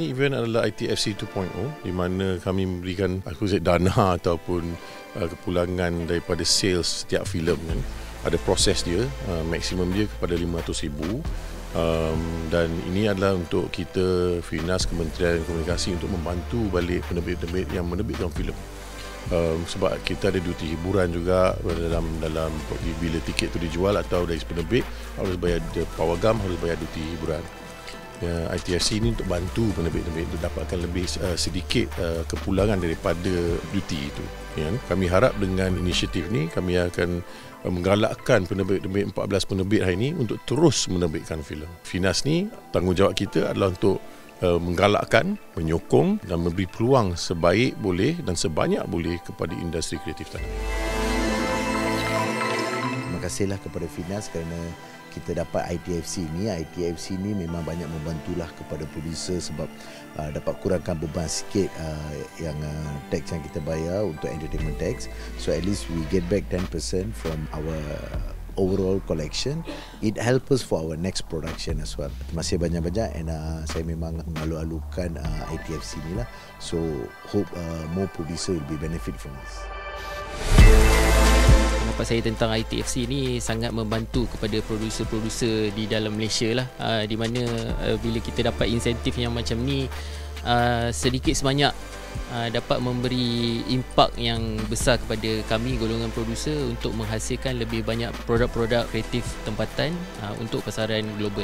ini event adalah ITFC 2.0 di mana kami memberikan dana ataupun kepulangan daripada sales setiap filem kan. Ada proses dia, maksimum dia kepada 500,000. Dan ini adalah untuk kita Finas Kementerian Komunikasi untuk membantu balik penerbit-penerbit yang menerbitkan filem. Sebab kita ada duty hiburan juga dalam bila tiket tu dijual atau dari penerbit harus bayar pawagam, harus bayar duty hiburan. ITFC ini untuk bantu penerbit-penerbit untuk dapatkan lebih sedikit kepulangan daripada duty itu. Kami harap dengan inisiatif ni kami akan menggalakkan penerbit-penerbit 14 penerbit hari ini untuk terus menerbitkan filem. Finas ni tanggungjawab kita adalah untuk menggalakkan, menyokong dan memberi peluang sebaik boleh dan sebanyak boleh kepada industri kreatif tanah air. Terima kasihlah kepada Finas kerana kita dapat ITFC ni. ITFC ni memang banyak membantulah kepada producer sebab dapat kurangkan beban sikit yang tax yang kita bayar untuk entertainment tax. So at least we get back 10% from our overall collection. It helps us for our next production as well. Terima kasih banyak-banyak and saya memang mengalu-alukan ITFC ni lah. So hope more producer will be benefit from this. Pendapat saya tentang ITFC ni sangat membantu kepada produser-produser di dalam Malaysia lah, di mana bila kita dapat insentif yang macam ni, sedikit sebanyak dapat memberi impak yang besar kepada kami golongan produser untuk menghasilkan lebih banyak produk-produk kreatif tempatan untuk pasaran global.